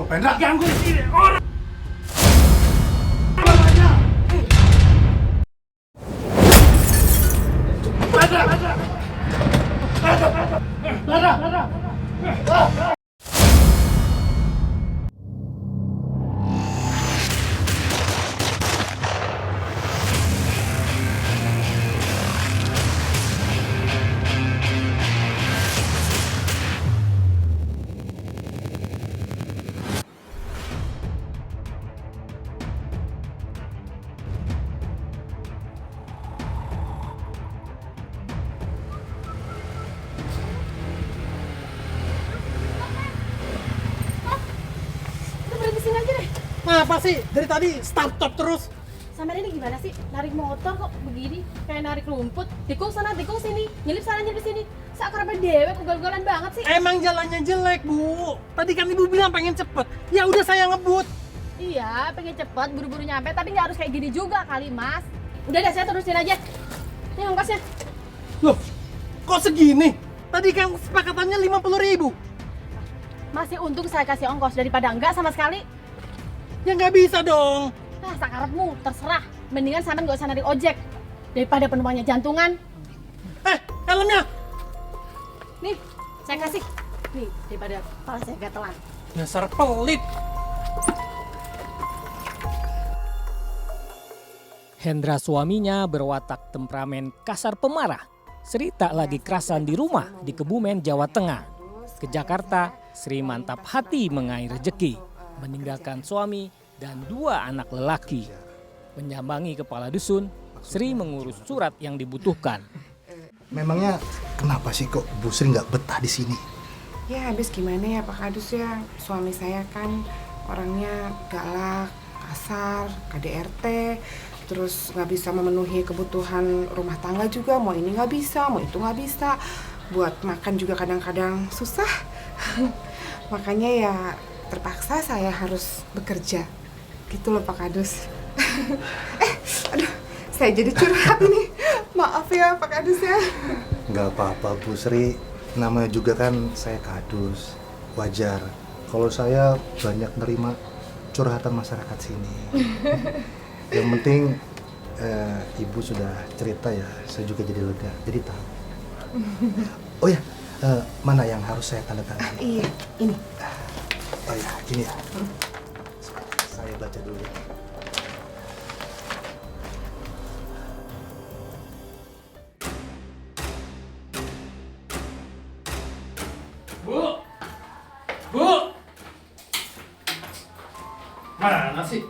Pendra ganggu istri orang. Apa sih? Dari tadi stop terus. Sampai ini gimana sih? Narik motor kok begini? Kayak narik rumput. Tikung sana, tikung sini. Nyelip sana, nyelip sini. Seakrabnya dewek, ugal-ugalan banget sih. Emang jalannya jelek, Bu. Tadi kan Ibu bilang pengen cepet. Ya udah saya ngebut. Iya, pengen cepet, buru-buru nyampe. Tapi nggak harus kayak gini juga kali, Mas. Udah deh, saya terusin aja. Ini ongkosnya. Loh, kok segini? Tadi kan sepakatannya 50.000. Masih untung saya kasih ongkos daripada enggak sama sekali. Ya nggak bisa dong. Nah, sakarepmu, terserah. Mendingan sampean nggak usah narik ojek. Daripada penumpangnya jantungan. Helmnya. Nih, saya kasih. Nih, daripada kepala saya gatelan. Dasar pelit. Hendra suaminya berwatak temperamen kasar pemarah. Sri tak lagi kerasan di rumah di Kebumen, Jawa Tengah. Ke Jakarta, Sri mantap hati mengair rezeki. Meninggalkan suami dan 2 anak lelaki. Menyambangi kepala dusun, Sri mengurus surat yang dibutuhkan. Memangnya kenapa sih kok Bu Sri nggak betah di sini? Ya habis gimana ya Pak Kadus ya, suami saya kan orangnya galak, kasar, KDRT, terus nggak bisa memenuhi kebutuhan rumah tangga juga, mau ini nggak bisa, mau itu nggak bisa, buat makan juga kadang-kadang susah. Makanya ya terpaksa saya harus bekerja, gitu loh Pak Kadus. Aduh, saya jadi curhat ini, maaf ya Pak Kadus ya. Nggak apa-apa Bu Sri, namanya juga kan saya Kadus, wajar. Kalau saya banyak nerima curhatan masyarakat sini. Yang penting Ibu sudah cerita ya, saya juga jadi lega, jadi tahu. Oh ya, mana yang harus saya tanda tangan? Iya, ini. Oh ya, ini ya. Saya baca dulu. Bu. Bu. Mana sih?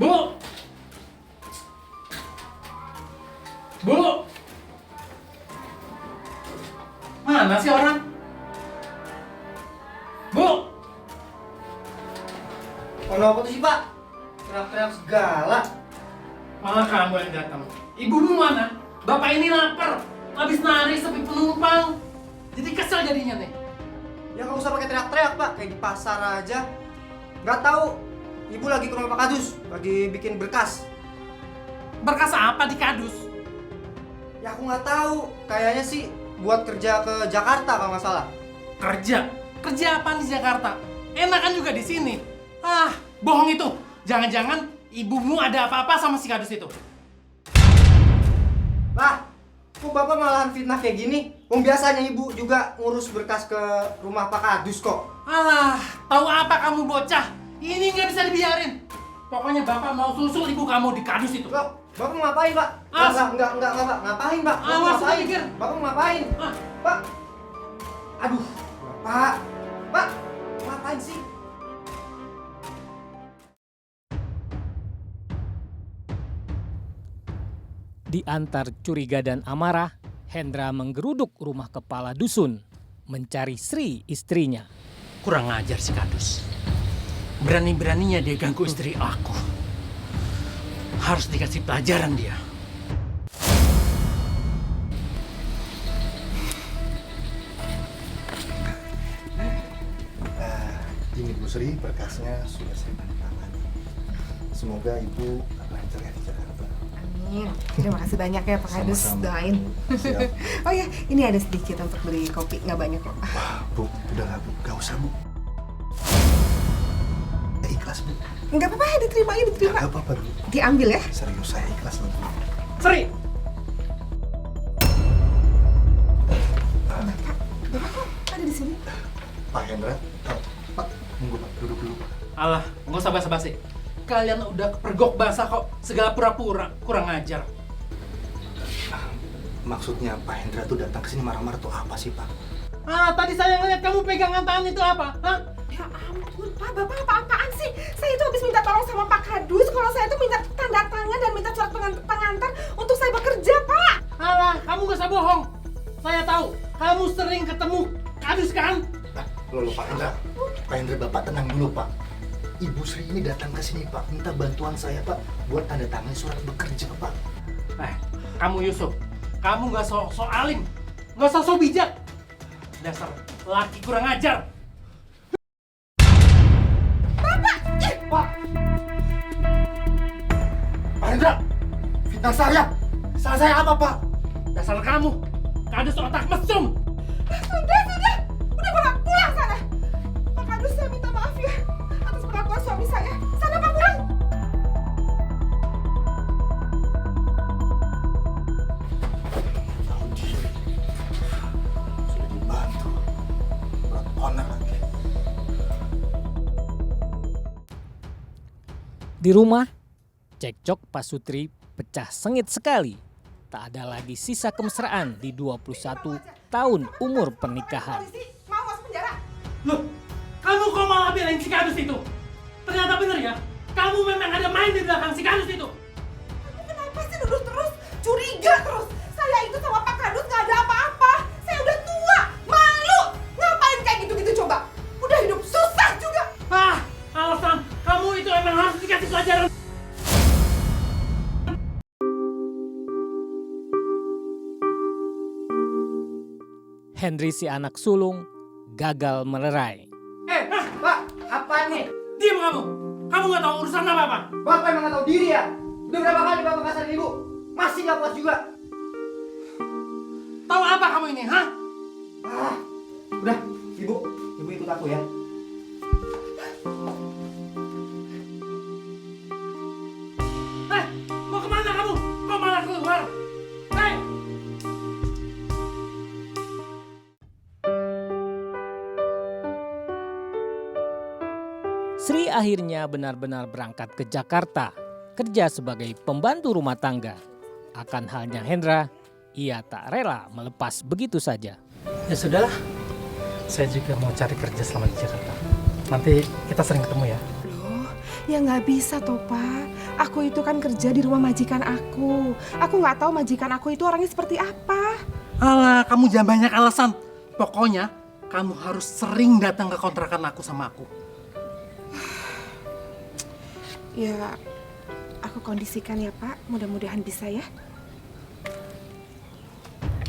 Bu. Bu. Mana sih orang? Bu. Ono apa tuh sih Pak? Teriak-teriak segala. Malah kamu yang datang. Ibumu mana? Bapak ini lapar. Habis narik sepi penumpang. Jadi kesel jadinya nih. Ya nggak usah pakai teriak-teriak Pak, kayak di pasar aja. Nggak tahu, Ibu lagi ke rumah Pak Kadus, lagi bikin berkas. Berkas apa di kardus? Ya aku nggak tahu, kayaknya sih buat kerja ke Jakarta kalau nggak salah. Kerja? Kerja apaan di Jakarta? Enakan juga di sini. Ah, bohong itu. Jangan-jangan ibumu ada apa-apa sama si kardus itu. Lah, kok Bapak malahan fitnah kayak gini? Wong biasanya Ibu juga ngurus berkas ke rumah Pak Kadus kok. Alah, tahu apa kamu bocah? Ini nggak bisa dibiarin. Pokoknya Bapak mau susul ibu kamu di kardus itu. Loh, Bapak mau ngapain Pak? Enggak Pak. Ngapain Pak? Bapak Awas, ngapain? pikir. Bapak mau ngapain? Pak. Aduh, Pak, ngapain sih? Di antar curiga dan amarah, Hendra menggeruduk rumah kepala dusun, mencari Sri istrinya. Kurang ajar si kardus. Berani-beraninya dia ganggu istri aku. Harus dikasih pelajaran dia. Ini Bu Sri, berkasnya sudah saya tanda tangani. Semoga Ibu lancar ya di Jakarta. Amin. Terima kasih banyak ya Pak Kadus, Sama-sama. doain. Siap. Oh ya, ini ada sedikit untuk beli kopi, nggak banyak kok. Wah, Bu, udah lah Bu, gak usah Bu. Nggak apa-apa, diterima. Gak apa-apa Bu. Diambil ya. Serius saya ikhlas loh Bu. Sri, Bapak kok ada di sini? Pak Hendra, Pak, tunggu Pak, duduk dulu Pak. alah, nggak usah basa-basi. Kalian udah kepergok basah kok, segala pura-pura, kurang ajar. Maksudnya Pak Hendra tuh datang ke sini marah-marah tuh apa sih Pak? Ah, tadi saya ngeliat kamu pegangan tangan itu apa? Hah? Ya ampun, Pak, Bapak apa-apaan sih? Saya itu habis minta tolong sama Pak Kadus kalau saya itu minta tanda tangan dan minta surat pengantar untuk saya bekerja, Pak. Alah, kamu gak usah bohong. Saya tahu, kamu sering ketemu Kadus kan? Nah, loh Pak Hendra. Pak Hendra Bapak tenang dulu Pak. Ibu Sri ini datang ke sini Pak, minta bantuan saya Pak buat tanda tangan surat bekerja Pak. Kamu Yusuf, kamu gak sok alim, gak sok bijak. Dasar laki kurang ajar. Pak Hendra, fitnah saya. Salah saya apa Pak? Dasar kamu, Kadus otak mesum. Sudah. Udah Bapak pulang sana. Pak Kadus, saya minta maaf ya atas perlakuan suami saya. Sana Pak, pulang. Tahu diri. Sudah dibantu. Berat onar lagi. Di rumah, cekcok Pak Sutri pecah sengit sekali. Tak ada lagi sisa kemesraan di 21 tahun umur pernikahan. Polisi mau masuk penjara. Loh, kamu kok malah belain si Kadus itu? Ternyata bener ya, kamu memang ada main di belakang si Kadus itu. Kamu kenapa sih nuduh terus? Curiga terus. Saya itu sama Pak Kadus nggak ada apa-apa. Saya udah tua, malu. Ngapain kayak gitu-gitu coba? Udah hidup susah juga. Ah, alasan kamu itu emang harus dikasih pelajaran. Henry si anak sulung gagal melerai. Pak, apa nih? Diam kamu. Kamu nggak tahu urusan apa-apa. Bapak emang nggak tahu diri ya? Udah berapa kali Bapak kasarin Ibu? Masih nggak puas juga? Tahu apa kamu ini, hah? Udah, Ibu ikut aku ya. Mau kemana kamu? Kok malah keluar? Sri akhirnya benar-benar berangkat ke Jakarta, kerja sebagai pembantu rumah tangga. Akan halnya Hendra, ia tak rela melepas begitu saja. Ya sudahlah, saya juga mau cari kerja selama di Jakarta. Nanti kita sering ketemu ya. Loh, ya nggak bisa toh Pak. Aku itu kan kerja di rumah majikan aku. Aku nggak tahu majikan aku itu orangnya seperti apa. Alah, kamu jangan banyak alasan. Pokoknya kamu harus sering datang ke kontrakan aku sama aku. Ya, aku kondisikan ya Pak. Mudah-mudahan bisa ya.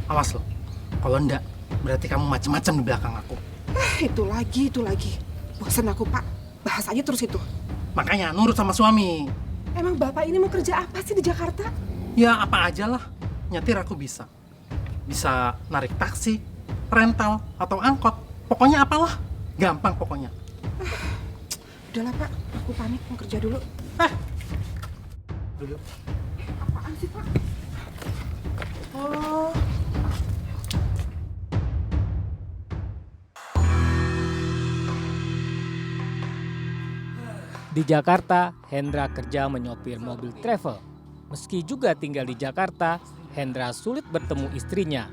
Awas lo, kalau enggak berarti kamu macam-macam di belakang aku. Itu lagi. Bosan aku Pak. Bahas aja terus itu. Makanya nurut sama suami. Emang Bapak ini mau kerja apa sih di Jakarta? Ya apa aja lah, nyetir aku bisa. Bisa narik taksi, rental, atau angkot. Pokoknya apalah, gampang pokoknya. Udahlah Pak, aku pamit mau kerja dulu. Dulu. Apaan sih Pak? Oh. Di Jakarta, Hendra kerja menyopir mobil travel. Meski juga tinggal di Jakarta, Hendra sulit bertemu istrinya.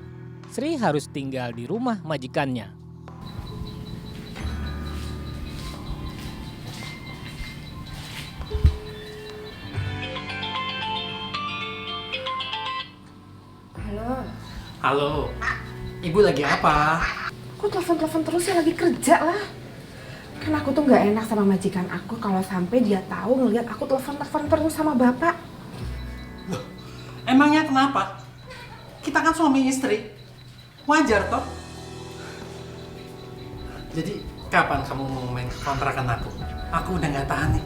Sri harus tinggal di rumah majikannya. Halo, ibu lagi apa? Kok telepon-telepon terus ya, lagi kerja lah. Kan aku tuh nggak enak sama majikan aku kalau sampai dia tahu ngelihat aku telepon-telepon terus sama bapak. Loh, emangnya kenapa? Kita kan suami istri. Wajar toh? Jadi kapan kamu mau main ke kontrakan aku? Aku udah nggak tahan nih.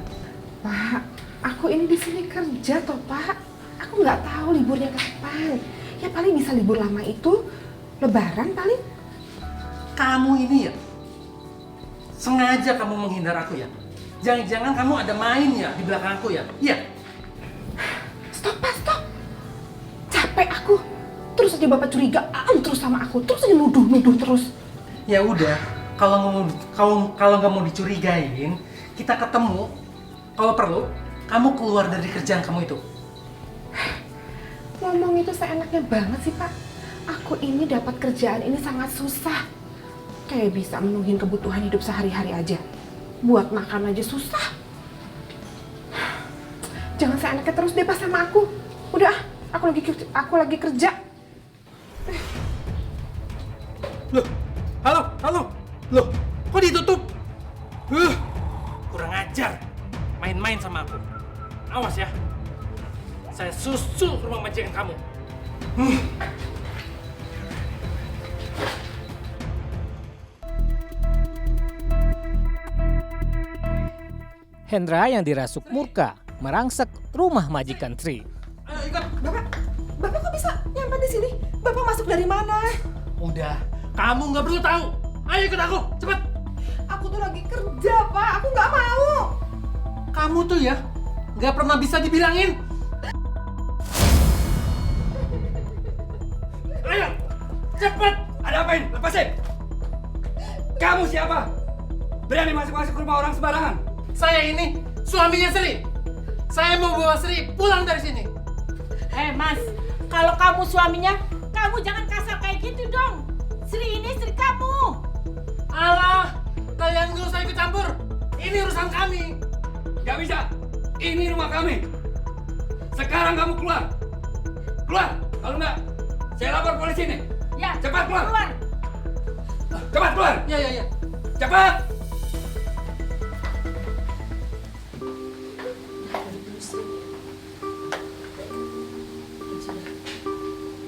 Pak, aku ini di sini kerja toh Pak. Aku nggak tahu liburnya kapan. Ya paling bisa libur lama itu Lebaran paling. Kamu ini ya, sengaja kamu menghindar aku ya? Jangan-jangan kamu ada main ya di belakang aku ya? Iya. Stop, Pak, stop. Capek aku. Terus aja Bapak curigaan terus sama aku. Terus aja nuduh terus. Ya udah, kalau nggak mau dicurigain, kita ketemu. Kalau perlu, kamu keluar dari kerjaan kamu itu. Ngomong itu seenaknya banget sih, Pak. Aku ini dapat kerjaan ini sangat susah. Kayak bisa menuhin kebutuhan hidup sehari-hari aja. Buat makan aja susah. Jangan seenaknya terus deh Pak sama aku. Udah, aku lagi kerja. Loh, halo. Loh, kok ditutup? Kurang ajar. Main-main sama aku. Awas ya. Saya susul ke rumah majikan kamu. Hendra yang dirasuk murka merangsek rumah majikan Sri. Ayo ikut. Bapak kok bisa nyampe di sini? Bapak masuk dari mana? Udah, kamu nggak perlu tahu. Ayo ikut aku, cepet. Aku tuh lagi kerja, Pak. Aku nggak mau. Kamu tuh ya, nggak pernah bisa dibilangin. Ayo, cepet. Ada apain? Lepasin! Kamu siapa? Berani masuk-masuk ke rumah orang sembarangan? Saya ini suaminya Sri. Saya mau bawa Sri pulang dari sini. Mas, kalau kamu suaminya, kamu jangan kasar kayak gitu dong. Sri ini istri kamu. Alah, kalian gak usah ikut campur. Ini urusan kami. Gak bisa. Ini rumah kami. Sekarang kamu keluar. Keluar. Kalau enggak, saya lapor polisi nih. Ya, Cepat keluar. keluar. Cepat keluar. Ya. Cepat.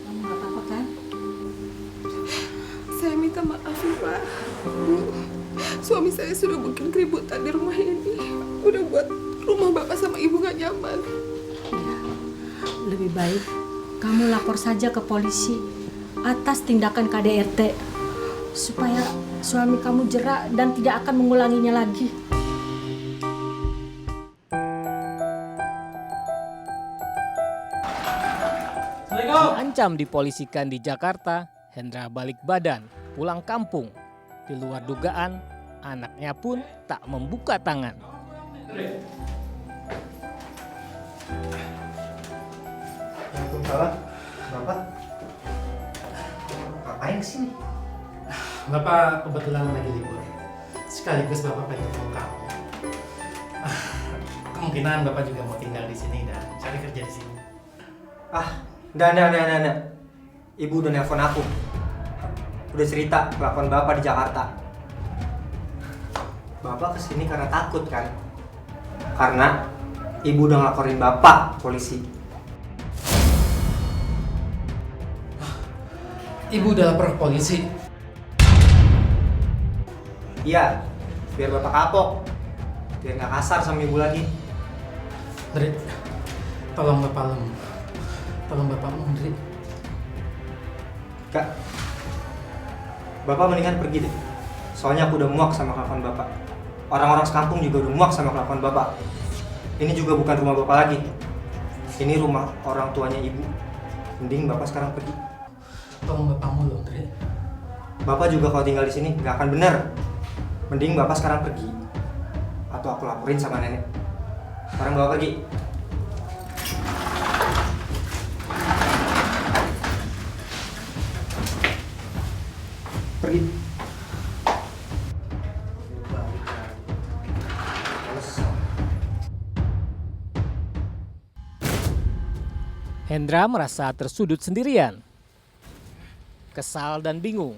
Kamu nggak apa-apa kan? Saya minta maaf ya, Pak. Bu, suami saya sudah bikin keributan di rumah ini. Udah buat rumah Bapak sama Ibu gak nyaman. Ya, lebih baik kamu lapor saja ke polisi atas tindakan KDRT supaya suami kamu jerak dan tidak akan mengulanginya lagi. Assalamualaikum. Ancam dipolisikan di Jakarta, Hendra balik badan, pulang kampung. Di luar dugaan, anaknya pun tak membuka tangan. Waalaikumsalam. Bapak. Ngapain kesini? Bapak kebetulan lagi libur. Sekaligus Bapak pengen ketemu kamu. Kemungkinan Bapak juga mau tinggal di sini dan cari kerja di sini. Enggak. Ibu udah nelpon aku. Udah cerita kelakuan Bapak di Jakarta. Bapak kesini karena takut kan? Karena Ibu udah ngelaporin Bapak polisi. Ibu udah lapor ke polisi. Iya, biar Bapak kapok. Biar nggak kasar sama Ibu lagi. Dri, tolong Bapak lem. Tolong Bapak lem, Dri. Kak, Bapak mendingan pergi deh. Soalnya aku udah muak sama kelakuan Bapak. Orang-orang sekampung juga udah muak sama kelakuan Bapak. Ini juga bukan rumah Bapak lagi. Ini rumah orang tuanya Ibu. Mending Bapak sekarang pergi. Tolong Bapak mulu, Dri. Bapak juga kalau tinggal di sini nggak akan benar. Mending Bapak sekarang pergi. Atau aku laporin sama nenek. Sekarang Bapak pergi. Pergi. Hendra merasa tersudut sendirian. Kesal dan bingung,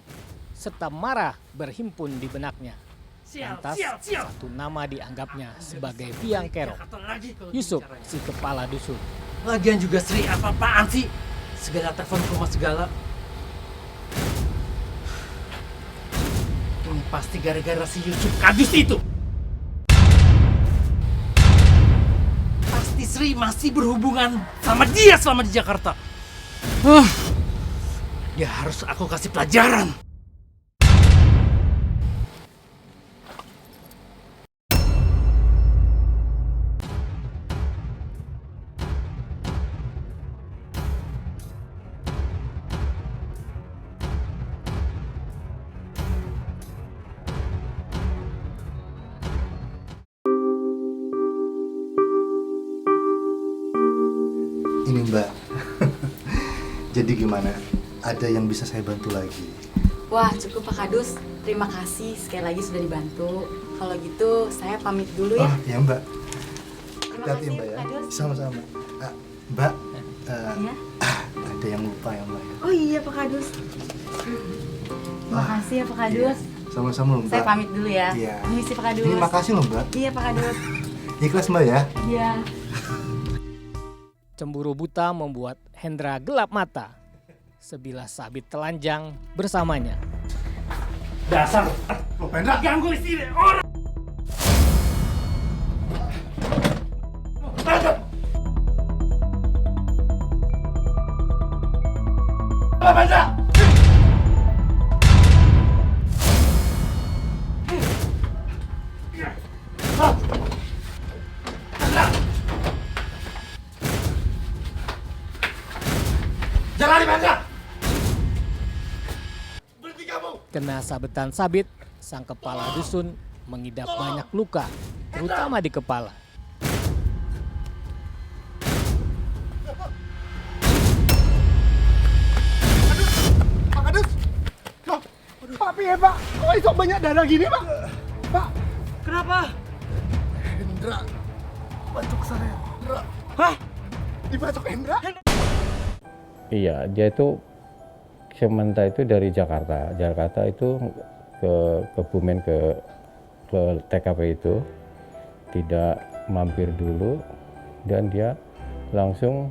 serta marah berhimpun di benaknya. Lantas, satu nama dianggapnya sebagai biang kerok. Yusuf, si kepala dusun. Lagian juga Sri, apa-apaan sih? Segala telepon ke rumah segala. Ini pasti gara-gara si Yusuf Kadus itu. Pasti Sri masih berhubungan sama dia selama di Jakarta. Dia harus aku kasih pelajaran. Ini Mbak. Jadi gimana? Ada yang bisa saya bantu lagi? Wah, cukup Pak Kadus. Terima kasih sekali lagi sudah dibantu. Kalau gitu, saya pamit dulu ya. Oh, ya Mbak. Terima Hati-hati kasih, Mbak ya. Pak Kadus. Sama-sama. Mbak, Iya. ada yang lupa ya Mbak ya? Oh iya, Pak Kadus. Terima kasih ya, Pak Kadus. Sama-sama loh Mbak. Saya pamit dulu ya. Iya. Permisi, Pak Kadus. Terima kasih loh Mbak. Iya, Pak Kadus. Ikhlas Mbak ya? Iya. Cemburu buta membuat Hendra gelap mata. Sebilah sabit telanjang bersamanya. Dasar lo pengen ganggu istri orang. Jalan di mana? Kena sabetan sabit, sang kepala dusun mengidap banyak luka, terutama di kepala. Pak Kadus! Pak, piye Pak? Kok iso banyak darah gini Pak? Pak! Kenapa? Hendra, bacok saya. Hendra. Hah? Dibacok Hendra? Iya, dia itu sementara itu dari Jakarta. Jakarta itu ke Kebumen ke TKP itu tidak mampir dulu dan dia langsung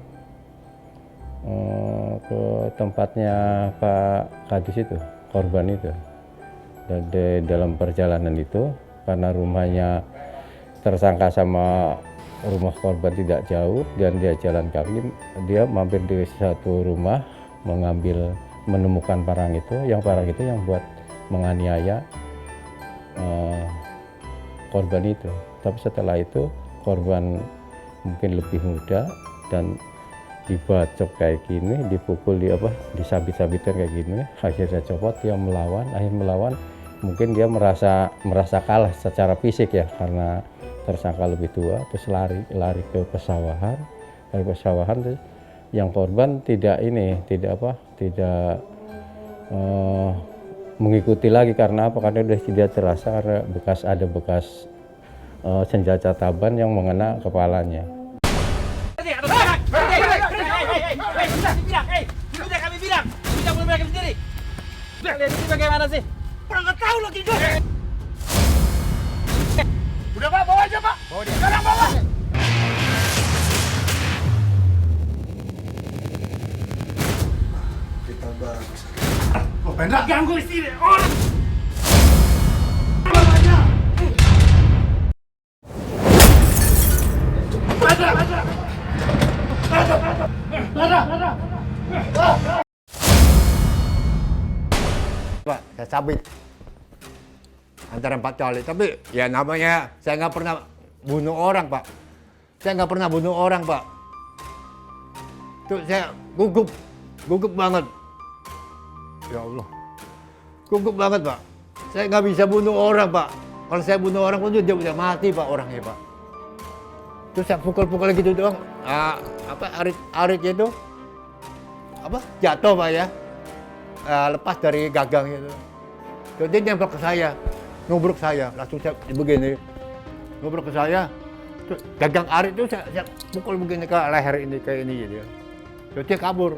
ke tempatnya Pak Kadus itu, korban itu. Dan di dalam perjalanan itu karena rumahnya tersangka sama rumah korban tidak jauh dan dia jalan kaki, dia mampir di satu rumah menemukan parang itu yang buat menganiaya korban itu. Tapi setelah itu korban mungkin lebih muda dan dibacok kayak gini, dipukul, disabit-sabitkan kayak gini, akhirnya copot, dia melawan, mungkin dia merasa kalah secara fisik ya karena tersangka lebih tua, terus lari ke pesawahan, terus yang korban tidak mengikuti lagi karena apa? Karena udah tidak terasa karena ada bekas senjata taban yang mengena kepalanya. Sudah kami bilang, tidak boleh mereka sendiri. Lihat ini bagaimana sih? Orang nggak tahu lagi gue. Udah Pak, bawa aja Pak. Bawa dia. Sekarang bawa. Kita bagus. Lo pengen ganggu istri orang. Bawa aja. Pak, saya sabit antara 4 kali, tapi ya namanya saya nggak pernah bunuh orang Pak. Saya nggak pernah bunuh orang Pak. Tuh saya gugup banget. Ya Allah, gugup banget Pak. Saya nggak bisa bunuh orang Pak. Kalau saya bunuh orang pun dia udah mati Pak orangnya Pak. Terus saya pukul-pukul gitu doang. Arit itu jatuh Pak ya. Lepas dari gagang itu. Terus dia nempel ke saya, nubruk saya, langsung saya begini, nubruk ke saya. Terus gagang arit itu saya pukul begini ke leher ini, kayak ini gitu. Terus dia kabur,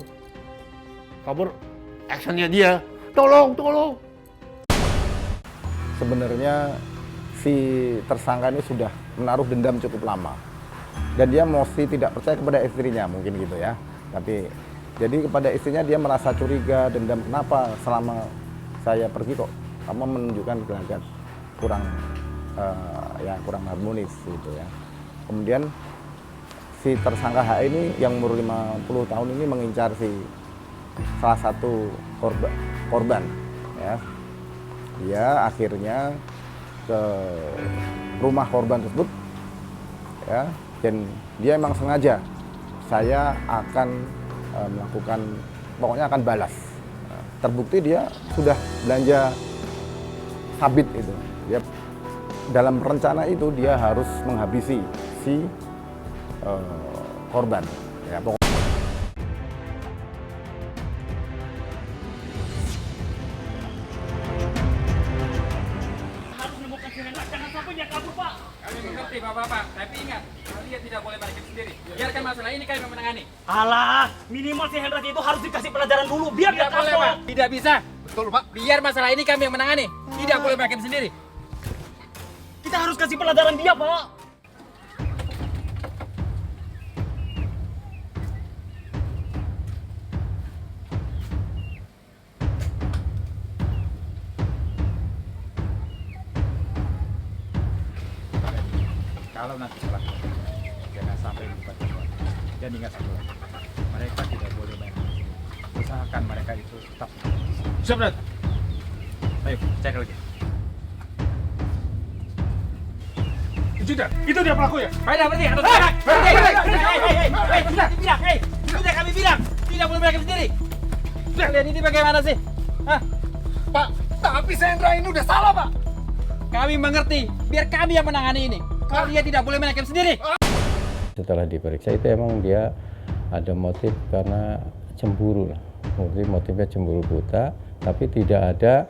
actionnya dia, tolong. Sebenarnya si tersangka ini sudah menaruh dendam cukup lama. Dan dia mesti tidak percaya kepada istrinya mungkin gitu ya. Tapi jadi kepada istrinya dia merasa curiga, dendam, kenapa selama saya pergi kok kamu menunjukkan gelagat kurang harmonis gitu ya. Kemudian si tersangka H ini yang umur 50 tahun ini mengincar si salah satu korban ya. Dia akhirnya ke rumah korban tersebut ya, dan dia memang sengaja saya akan melakukan, pokoknya akan balas. Terbukti dia sudah belanja sabit itu. Dia dalam rencana itu dia harus menghabisi si korban. Ya, pokoknya ini kami yang menangani. Alah, minimal si Hendra itu harus dikasih pelajaran dulu biar dia Tidak boleh, kapok. Pak. Tidak bisa. Betul, Pak. Biar masalah ini kami yang menangani. Tidak boleh hakim sendiri. Kita harus kasih pelajaran dia, Pak. Kalau nanti pelaku jangan sampai lupa tujuan. Dan ingat satu lagi, mereka tidak boleh main hakim. Usahakan mereka itu tetap. Siap, Dad. Ayo, cek lagi. Itu dia pelaku ya? Sudah, berhenti. Sudah kami bilang. Tidak boleh hakim sendiri. Kalian ini bagaimana sih? Hah? Pak, tapi Sendra ini udah salah, Pak. Kami mengerti. Biar kami yang menangani ini. Kalau dia tidak boleh hakim sendiri. Setelah diperiksa itu emang dia ada motif karena cemburu lah. Motifnya cemburu buta, tapi tidak ada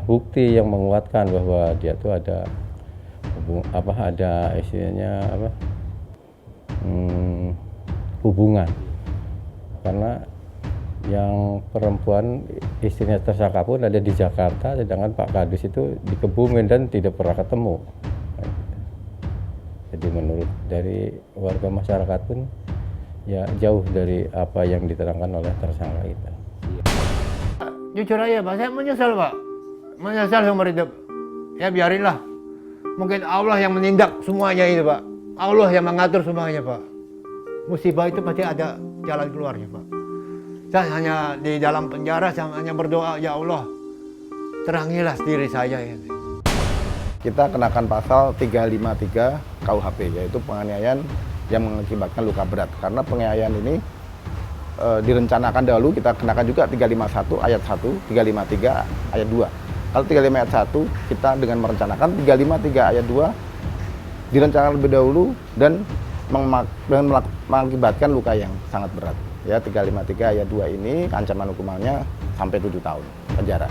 bukti yang menguatkan bahwa dia tuh ada istilahnya hubungan. Karena yang perempuan istrinya tersangka pun ada di Jakarta, sedangkan Pak Kadus itu di Kebumen dan tidak pernah ketemu. Jadi menurut dari warga masyarakat pun ya jauh dari apa yang diterangkan oleh tersangka kita. Jujur aja Pak, saya menyesal Pak. Menyesal seumur hidup. Ya biarinlah. Mungkin Allah yang menindak semuanya itu Pak. Allah yang mengatur semuanya Pak. Musibah itu pasti ada jalan keluarnya Pak. Saya hanya di dalam penjara, saya hanya berdoa, ya Allah, terangilah diri saya ini. Kita kenakan pasal 353 KUHP, yaitu penganiayaan yang mengakibatkan luka berat. Karena penganiayaan ini direncanakan dahulu, kita kenakan juga 351 ayat 1, 353 ayat 2. Kalau 35 ayat 1, kita dengan merencanakan, 353 ayat 2 direncanakan lebih dahulu dan mengakibatkan luka yang sangat berat. Ya, 353 ayat 2 ini ancaman hukumannya sampai 7 tahun penjara.